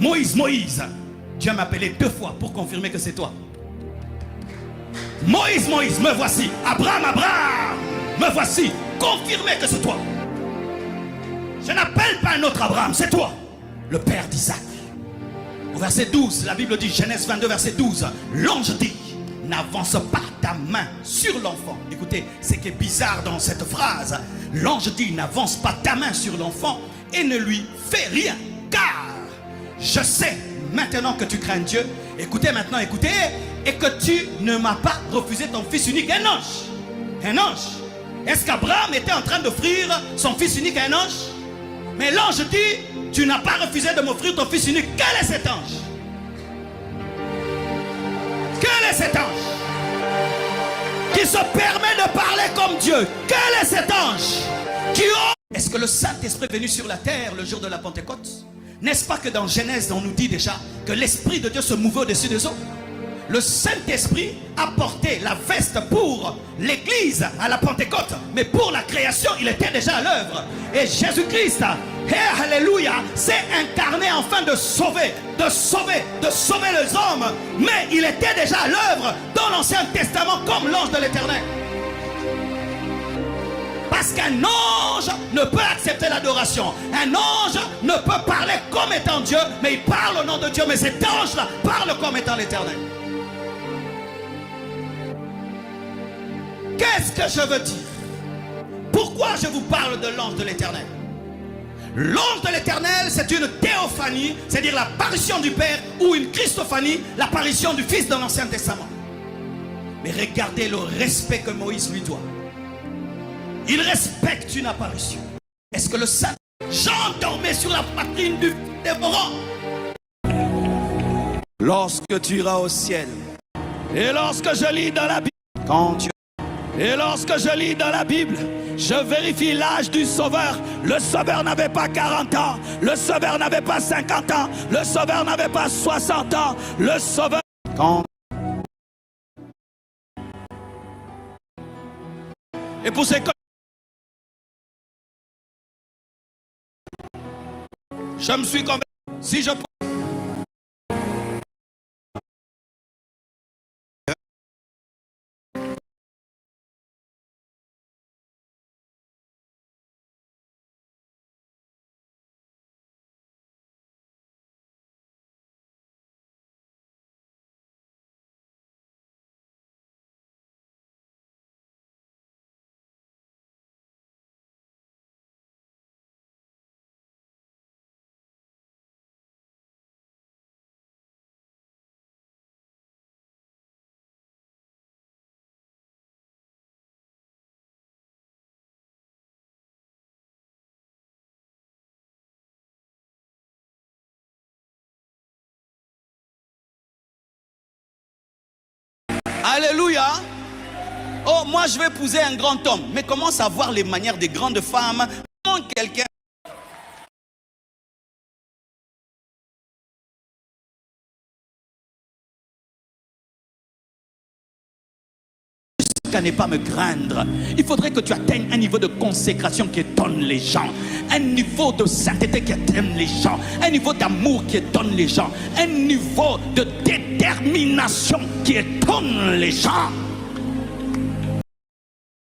Moïse, Moïse. Dieu m'a appelé 2 fois pour confirmer que c'est toi. Moïse, Moïse, me voici. Abraham, Abraham, me voici. Confirmez que c'est toi. Je n'appelle pas un autre Abraham, c'est toi, le père d'Isaac. Au verset 12, la Bible dit, Genèse 22, verset 12, l'ange dit, n'avance pas ta main sur l'enfant. Écoutez, ce qui est bizarre dans cette phrase, l'ange dit, n'avance pas ta main sur l'enfant et ne lui fais rien, car je sais maintenant que tu crains Dieu. Écoutez maintenant, écoutez, et que tu ne m'as pas refusé ton fils unique, un ange. Un ange. Est-ce qu'Abraham était en train d'offrir son fils unique à un ange? Mais l'ange dit, tu n'as pas refusé de m'offrir ton fils unique. Quel est cet ange? Quel est cet ange qui se permet de parler comme Dieu? Quel est cet ange qui... Est-ce que le Saint-Esprit est venu sur la terre le jour de la Pentecôte? N'est-ce pas que dans Genèse, on nous dit déjà que l'Esprit de Dieu se mouvait au-dessus des eaux? Le Saint-Esprit a porté la veste pour l'Église à la Pentecôte, mais pour la création, il était déjà à l'œuvre. Et Jésus-Christ, alléluia, s'est incarné afin de sauver les hommes. Mais il était déjà à l'œuvre dans l'Ancien Testament comme l'ange de l'Éternel. Parce qu'un ange ne peut accepter l'adoration. Un ange ne peut parler comme étant Dieu, mais il parle au nom de Dieu. Mais cet ange-là parle comme étant l'Éternel. Qu'est-ce que je veux dire? Pourquoi je vous parle de l'ange de l'Éternel? L'ange de l'Éternel, c'est une théophanie, c'est-à-dire l'apparition du Père, ou une Christophanie, l'apparition du Fils dans l'Ancien Testament. Mais regardez le respect que Moïse lui doit. Il respecte une apparition. Est-ce que le Saint Jean dormait sur la poitrine du dévorant? Lorsque tu iras au ciel, et lorsque je lis dans la Bible, et lorsque je lis dans la Bible, je vérifie l'âge du Sauveur. Le Sauveur n'avait pas 40 ans, le Sauveur n'avait pas 50 ans, le Sauveur n'avait pas 60 ans, le Sauveur... Et pour ces... Je me suis convaincu, si je... Alléluia. Oh, moi je vais épouser un grand homme. Mais comment savoir les manières des grandes femmes? Comment quelqu'un... Jusqu'à ne pas me craindre, il faudrait que tu atteignes un niveau de consécration qui étonne les gens, un niveau de sainteté qui étonne les gens, un niveau d'amour qui étonne les gens, un niveau de détermination qui étonne les gens.